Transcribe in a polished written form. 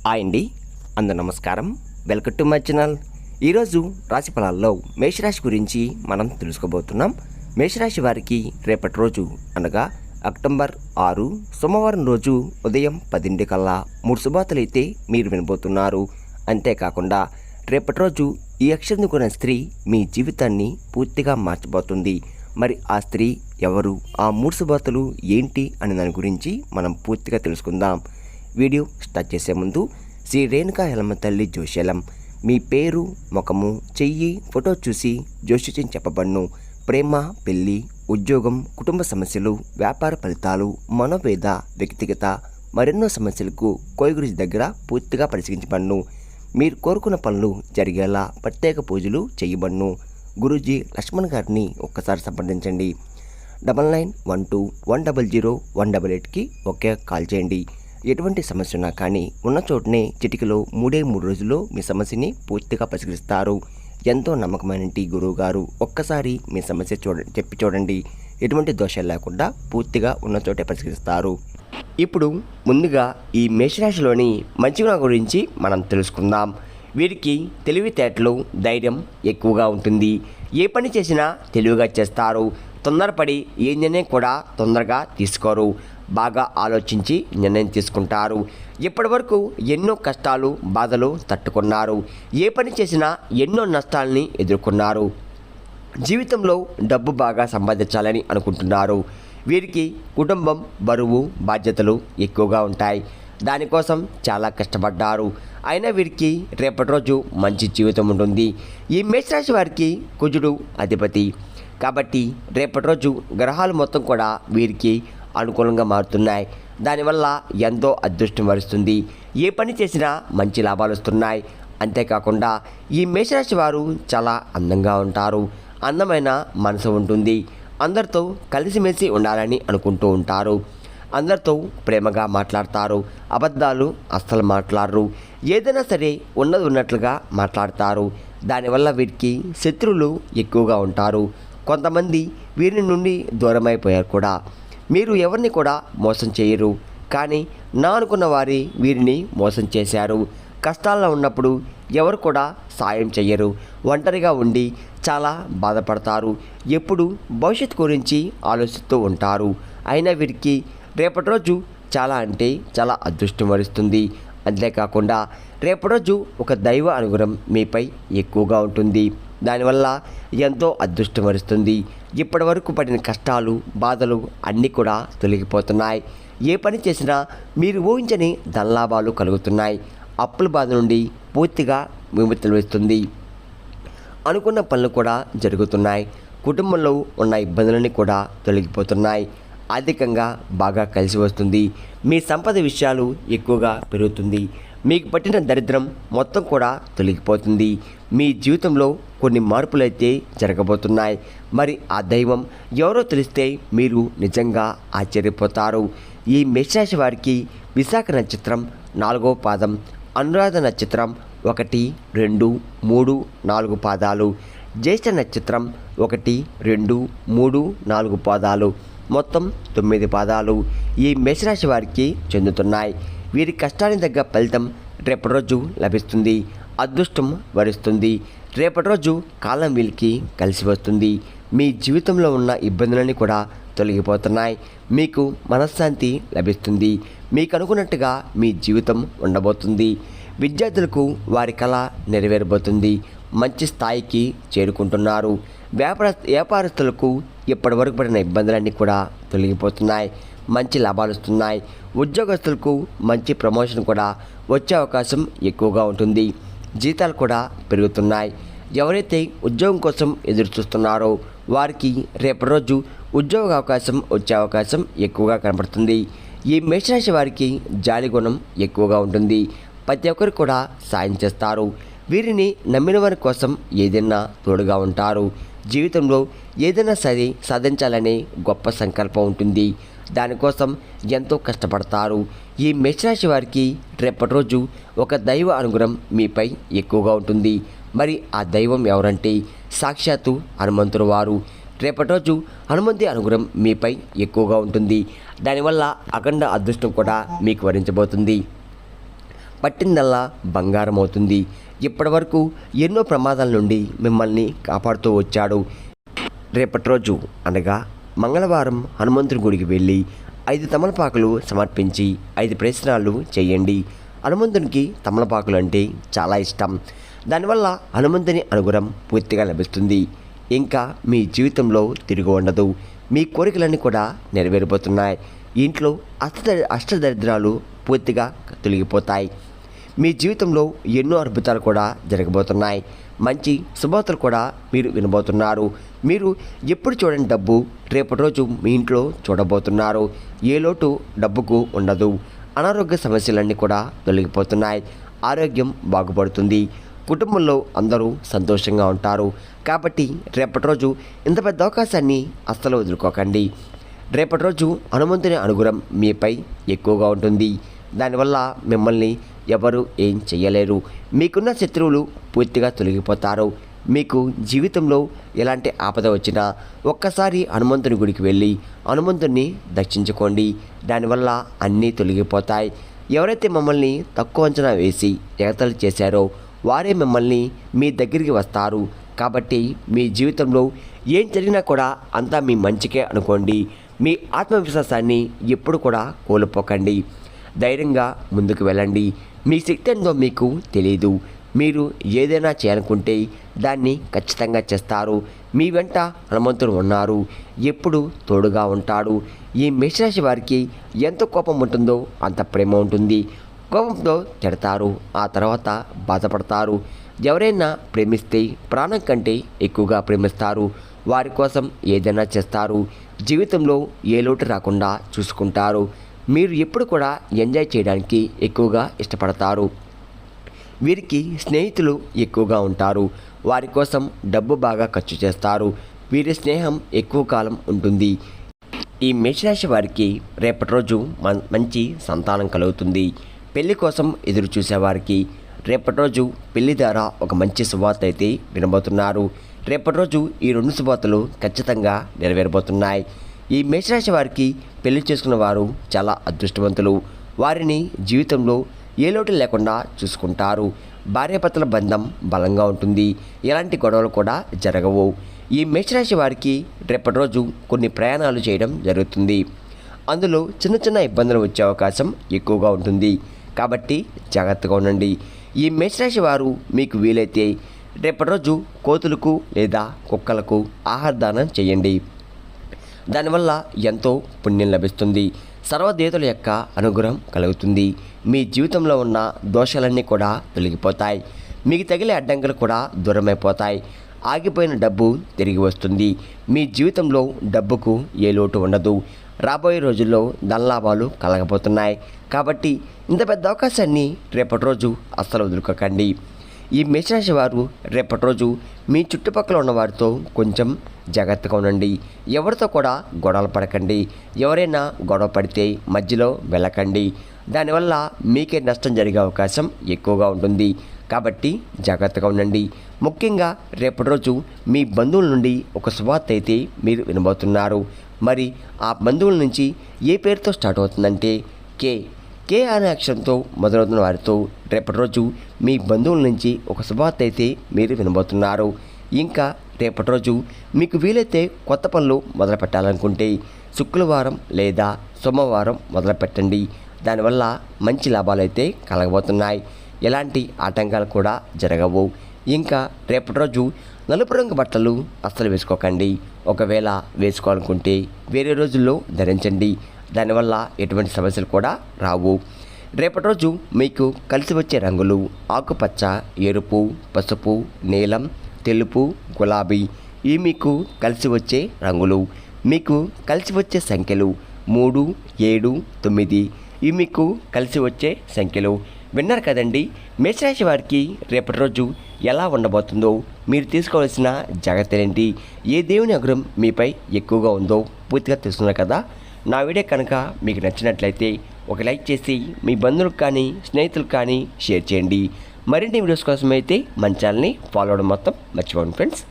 Hi అండి, అందరూ నమస్కారం. Welcome to my channel. ఈరోజు రాశి ఫలాల్లో మేషరాశి గురించి మనం తెలుసుకోబోతున్నాం. మేషరాశి వారికి రేపటి రోజు అనగా అక్టోబర్ 6 సోమవారం రోజు ఉదయం 10 కల్లా 3 శుభార్తలు అయితే మీరు వినబోతున్నారు. అంతేకాకుండా రేపటి రోజు ఈ అక్షరం కొన్న స్త్రీ మీ జీవితాన్ని పూర్తిగా మార్చబోతుంది. మరి ఆ స్త్రీ ఎవరు, ఆ 3 శుభార్తలు ఏంటి అనే దాని గురించి మనం పూర్తిగా తెలుసుకుందాం. వీడియో స్టార్ట్ చేసే ముందు శ్రీ రేణుకా ఎల్లమ్మ తల్లి జ్యోతిష్యం మీ పేరు, ముఖము, చెయ్యి, ఫోటో చూసి జ్యోతిష్యం చెప్పబడును. ప్రేమ, పెళ్లి, ఉద్యోగం, కుటుంబ సమస్యలు, వ్యాపార ఫలితాలు, మనోవేద, వ్యక్తిగత మరెన్నో సమస్యలకు కోయి గురించి దగ్గర పూర్తిగా పరిశీలించబడును. మీరు కోరుకున్న పనులు జరిగేలా ప్రత్యేక పూజలు చేయబడును. గురూజీ లక్ష్మణ్ గారిని ఒక్కసారి సంప్రదించండి. 9912100188కి ఒకే కాల్ చేయండి. ఎటువంటి సమస్య ఉన్నా కానీ ఉన్న చోటనే చిటికలో 3 రోజుల్లో మీ సమస్యని పూర్తిగా పరిష్కరిస్తారు. ఎంతో నమ్మకమైన గురువు గారు. ఒక్కసారి మీ సమస్య చెప్పి చూడండి. ఎటువంటి దోషాలు లేకుండా పూర్తిగా ఉన్న చోటే పరిష్కరిస్తారు. ఇప్పుడు ముందుగా ఈ మేషరాశిలోని మంచిగుణ గురించి మనం తెలుసుకుందాం. వీరికి తెలివితేటలు, ధైర్యం ఎక్కువగా ఉంటుంది. ఏ పని చేసినా తెలివిగా చేస్తారు. తొందరపడి ఏ నిర్ణయం కూడా తొందరగా తీసుకోరు. బాగా ఆలోచించి నిర్ణయం తీసుకుంటారు. ఇప్పటివరకు ఎన్నో కష్టాలు, బాధలు తట్టుకున్నారు. ఏ పని చేసినా ఎన్నో నష్టాలని ఎదుర్కొన్నారు. జీవితంలో డబ్బు బాగా సంపాదించాలని అనుకుంటున్నారు. వీరికి కుటుంబం, బరువు, బాధ్యతలు ఎక్కువగా ఉంటాయి. దానికోసం చాలా కష్టపడ్డారు. అయినా వీరికి రేపటి రోజు మంచి జీవితం ఉంటుంది. ఈ మేషరాశి వారికి కుజుడు అధిపతి కాబట్టి రేపటి రోజు గ్రహాలు మొత్తం కూడా వీరికి అనుకూలంగా మారుతున్నాయి. దానివల్ల ఎంతో అదృష్టం వరుస్తుంది. ఏ పని చేసినా మంచి లాభాలు వస్తున్నాయి. అంతేకాకుండా ఈ మేషరాశి వారు చాలా అందంగా ఉంటారు. అందమైన మనసు ఉంటుంది. అందరితో కలిసిమెలిసి ఉండాలని అనుకుంటూ ఉంటారు. అందరితో ప్రేమగా మాట్లాడతారు. అబద్ధాలు అస్సలు మాట్లాడరు. ఏదైనా సరే ఉన్నది ఉన్నట్లుగా మాట్లాడతారు. దానివల్ల వీరికి శత్రువులు ఎక్కువగా ఉంటారు. కొంతమంది వీరి నుండి దూరమైపోయారు కూడా. మీరు ఎవరిని కూడా మోసం చేయరు. కానీ నా అనుకున్న వారి వీరిని మోసం చేశారు. కష్టాల్లో ఉన్నప్పుడు ఎవరు కూడా సాయం చెయ్యరు. ఒంటరిగా ఉండి చాలా బాధపడతారు. ఎప్పుడు భవిష్యత్తు గురించి ఆలోచిస్తూ ఉంటారు. అయినా వీరికి రేపటి రోజు చాలా అంటే చాలా అదృష్టం వరిస్తుంది. అంతేకాకుండా రేపటి రోజు ఒక దైవ అనుగ్రహం మీపై ఎక్కువగా ఉంటుంది. దానివల్ల ఎంతో అదృష్టం వరిస్తుంది. ఇప్పటి వరకు పడిన కష్టాలు, బాధలు అన్నీ కూడా తొలగిపోతున్నాయి. ఏ పని చేసినా మీరు ఊహించని ధనలాభాలు కలుగుతున్నాయి. అప్పుల బాధ నుండి పూర్తిగా విముక్తి లభిస్తుంది. అనుకున్న పనులు కూడా జరుగుతున్నాయి. కుటుంబంలో ఉన్న ఇబ్బందులన్నీ కూడా తొలగిపోతున్నాయి. ఆర్థికంగా బాగా కలిసి వస్తుంది. మీ సంపద విషయాలు ఎక్కువగా పెరుగుతుంది. మీకు పట్టిన దరిద్రం మొత్తం కూడా తొలగిపోతుంది. మీ జీవితంలో కొన్ని మార్పులైతే జరగబోతున్నాయి. మరి ఆ దైవం ఎవరో తెలిస్తే మీరు నిజంగా ఆశ్చర్యపోతారు. ఈ మేషరాశి వారికి విశాఖ నక్షత్రం 4వ పాదం, అనురాధ నక్షత్రం 1, 2, 3, 4 పాదాలు, జ్యేష్ఠ నక్షత్రం 1, 2, 3, 4 పాదాలు, మొత్తం 9 పాదాలు ఈ మేషరాశి వారికి చెందుతున్నాయి. వీరి కష్టానికి తగ్గ ఫలితం రేపటి రోజు లభిస్తుంది. అదృష్టం వరిస్తుంది. రేపటి రోజు కాలం వీరికి కలిసి వస్తుంది. మీ జీవితంలో ఉన్న ఇబ్బందులన్నీ కూడా తొలగిపోతున్నాయి. మీకు మనశ్శాంతి లభిస్తుంది. మీకు అనుకున్నట్టుగా మీ జీవితం ఉండబోతుంది. విద్యార్థులకు వారి కళ నెరవేరబోతుంది. మంచి స్థాయికి చేరుకుంటున్నారు. వ్యాపారస్తులకు ఇప్పటివరకు పడిన ఇబ్బందులన్నీ కూడా తొలగిపోతున్నాయి. మంచి లాభాలు వస్తున్నాయి. ఉద్యోగస్తులకు మంచి ప్రమోషన్ కూడా వచ్చే అవకాశం ఎక్కువగా ఉంటుంది. జీతాలు కూడా పెరుగుతున్నాయి. ఎవరైతే ఉద్యోగం కోసం ఎదురు చూస్తున్నారో వారికి రేపటి రోజు ఉద్యోగ అవకాశం వచ్చే అవకాశం ఎక్కువగా కనబడుతుంది. ఈ మేషరాశి వారికి జాలి గుణం ఎక్కువగా ఉంటుంది. ప్రతి ఒక్కరు కూడా సాయం చేస్తారు. వీరిని నమ్మిన వారి కోసం ఏదైనా తోడుగా ఉంటారు. జీవితంలో ఏదైనా సరే సాధించాలనే గొప్ప సంకల్పం ఉంటుంది. దానికోసం ఎంతో కష్టపడతారు. ఈ మేషరాశి వారికి రేపటి రోజు ఒక దైవ అనుగ్రహం మీపై ఎక్కువగా ఉంటుంది. మరి ఆ దైవం ఎవరంటే సాక్షాత్తు హనుమంతుడు వారు. రేపటి రోజు హనుమంతి అనుగ్రహం మీపై ఎక్కువగా ఉంటుంది. దానివల్ల అఖండ అదృష్టం కూడా మీకు వరించబోతుంది. పట్టిందల్లా బంగారం అవుతుంది. ఇప్పటి వరకు ఎన్నో ప్రమాదాల నుండి మిమ్మల్ని కాపాడుతూ వచ్చాడు. రేపటి రోజు అనగా మంగళవారం హనుమంతుని గుడికి వెళ్ళి 5 తమలపాకులు సమర్పించి 5 ప్రదక్షిణాలు చేయండి. హనుమంతునికి తమలపాకులు అంటే చాలా ఇష్టం. దానివల్ల హనుమంతుని అనుగ్రహం పూర్తిగా లభిస్తుంది. ఇంకా మీ జీవితంలో తిరిగి ఉండదు. మీ కోరికలన్నీ కూడా నెరవేరిపోతున్నాయి. ఇంట్లో అష్టదరిద్రాలు పూర్తిగా తొలగిపోతాయి. మీ జీవితంలో ఎన్నో అద్భుతాలు కూడా జరగబోతున్నాయి. మంచి శుభవార్తలు కూడా మీరు వినబోతున్నారు. మీరు ఎప్పుడు చూడని డబ్బు రేపటి రోజు మీ ఇంట్లో చూడబోతున్నారు. ఏ లోటు డబ్బుకు ఉండదు. అనారోగ్య సమస్యలన్నీ కూడా తొలగిపోతున్నాయి. ఆరోగ్యం బాగుపడుతుంది. కుటుంబంలో అందరూ సంతోషంగా ఉంటారు. కాబట్టి రేపటి రోజు ఇంత పెద్ద అవకాశాన్ని అస్సలు వదులుకోకండి. రేపటి రోజు హనుమంతుని అనుగ్రహం మీపై ఎక్కువగా ఉంటుంది. దానివల్ల మిమ్మల్ని ఎవరు ఏం చేయలేరు. మీకున్న శత్రువులు పూర్తిగా తొలగిపోతారు. మీకు జీవితంలో ఎలాంటి ఆపద వచ్చినా ఒక్కసారి హనుమంతుని గుడికి వెళ్ళి హనుమంతుని దర్శించుకోండి. దానివల్ల అన్నీ తొలగిపోతాయి. ఎవరైతే మమ్మల్ని తక్కువ అంచనా వేసి ఎగతాళి చేశారో వారే మిమ్మల్ని మీ దగ్గరికి వస్తారు. కాబట్టి మీ జీవితంలో ఏం జరిగినా కూడా అంతా మీ మంచికే అనుకోండి. మీ ఆత్మవిశ్వాసాన్ని ఎప్పుడు కూడా కోల్పోకండి. ధైర్యంగా ముందుకు వెళ్ళండి. మీ శక్తి ఎంతో మీకు తెలియదు. మీరు ఏదైనా చేయాలనుకుంటే దాన్ని ఖచ్చితంగా చేస్తారు. మీ వెంట హనుమంతుడు ఉన్నారు. ఎప్పుడు తోడుగా ఉంటాడు. ఈ మేషరాశి వారికి ఎంత కోపం ఉంటుందో అంత ప్రేమ ఉంటుంది. కోపంతో తిడతారు, ఆ తర్వాత బాధపడతారు. ఎవరైనా ప్రేమిస్తే ప్రాణం కంటే ఎక్కువగా ప్రేమిస్తారు. వారి కోసం ఏదైనా చేస్తారు. జీవితంలో ఏ లోటు రాకుండా చూసుకుంటారు. మీరు ఎప్పుడు కూడా ఎంజాయ్ చేయడానికి ఎక్కువగా ఇష్టపడతారు. వీరికి స్నేహితులు ఎక్కువగా ఉంటారు. వారి కోసం డబ్బు బాగా ఖర్చు చేస్తారు. వీరి స్నేహం ఎక్కువ కాలం ఉంటుంది. ఈ మేషరాశి వారికి రేపటి రోజు మంచి సంతానం కలుగుతుంది. పెళ్లి కోసం ఎదురు చూసేవారికి రేపటి రోజు పెళ్లి ద్వారా ఒక మంచి శుభవార్త అయితే వినబోతున్నారు. రేపటి రోజు ఈ 2 శుభవార్తలు ఖచ్చితంగా నెరవేరబోతున్నాయి. ఈ మేషరాశి వారికి పెళ్లి చేసుకున్న వారు చాలా అదృష్టవంతులు. వారిని జీవితంలో ఏ లోటు లేకుండా చూసుకుంటారు. భార్యాభర్తల బంధం బలంగా ఉంటుంది. ఎలాంటి గొడవలు కూడా జరగవు. ఈ మేషరాశి వారికి రేపటి రోజు కొన్ని ప్రయాణాలు చేయడం జరుగుతుంది. అందులో చిన్న చిన్న ఇబ్బందులు వచ్చే అవకాశం ఎక్కువగా ఉంటుంది. కాబట్టి జాగ్రత్తగా ఉండండి. ఈ మేషరాశి వారు మీకు వీలైతే రేపటి రోజు కోతులకు లేదా కుక్కలకు ఆహార దానం చేయండి. దానివల్ల ఎంతో పుణ్యం లభిస్తుంది. సర్వదేవతల యొక్క అనుగ్రహం కలుగుతుంది. మీ జీవితంలో ఉన్న దోషాలన్నీ కూడా తొలగిపోతాయి. మీకు తగిలే అడ్డంకులు కూడా దూరమైపోతాయి. ఆగిపోయిన డబ్బు తిరిగి వస్తుంది. మీ జీవితంలో డబ్బుకు ఏ లోటు ఉండదు. రాబోయే రోజుల్లో ధనలాభాలు కలగబోతున్నాయి. కాబట్టి ఇంత పెద్ద అవకాశాన్ని రేపటి రోజు అస్సలు వదులుకోకండి. ఈ మేషరాశి వారు రేపటి రోజు మీ చుట్టుపక్కల ఉన్న వారితో కొంచెం జాగ్రత్తగా ఉండండి. ఎవరితో కూడా గొడవలు పడకండి. ఎవరైనా గొడవ పడితే మధ్యలో వెళ్ళకండి. దానివల్ల మీకే నష్టం జరిగే అవకాశం ఎక్కువగా ఉంటుంది. కాబట్టి జాగ్రత్తగా ఉండండి. ముఖ్యంగా రేపటి రోజు మీ బంధువుల నుండి ఒక శుభవార్త అయితే మీరు వినబోతున్నారు. మరి ఆ బంధువుల నుంచి ఏ పేరుతో స్టార్ట్ అవుతుందంటే కే అనే అక్షరంతో మొదలవుతున్న వారితో రేపటి రోజు మీ బంధువుల నుంచి ఒక శుభవార్త అయితే మీరు వినబోతున్నారు. ఇంకా రేపటి రోజు మీకు వీలైతే కొత్త పనులు మొదలు పెట్టాలనుకుంటే శుక్రవారం లేదా సోమవారం మొదలు పెట్టండి. దానివల్ల మంచి లాభాలు అయితే కలగబోతున్నాయి. ఎలాంటి ఆటంకాలు కూడా జరగవు. ఇంకా రేపటి రోజు నలుపు రంగు బట్టలు అస్సలు వేసుకోకండి. ఒకవేళ వేసుకోవాలనుకుంటే వేరే రోజుల్లో ధరించండి. దానివల్ల ఎటువంటి సమస్యలు కూడా రావు. రేపటి రోజు మీకు కలిసి వచ్చే రంగులు ఆకుపచ్చ, ఎరుపు, పసుపు, నీలం, తెలుపు, గులాబీ. ఇవి మీకు కలిసి వచ్చే రంగులు. మీకు కలిసి వచ్చే సంఖ్యలు 3, 7, 9. ఇవి మీకు కలిసి వచ్చే సంఖ్యలు. విన్నారు కదండి, మేషరాశి వారికి రేపటి రోజు ఎలా ఉండబోతుందో. మీరు తీసుకోవాల్సిన జాగ్రత్తలు ఏంటి, ఏ దేవుని అనుగ్రహం మీపై ఎక్కువగా ఉందో పూర్తిగా తెలుసుకున్నారు కదా. నా వీడియో కనుక మీకు నచ్చినట్లయితే ఒక లైక్ చేసి మీ బంధువులకు కానీ స్నేహితులకు కానీ షేర్ చేయండి. మరిన్ని వీడియోస్ కోసం అయితే మన ఛానల్ని ఫాలో అవడం మొత్తం మర్చిపోండి ఫ్రెండ్స్.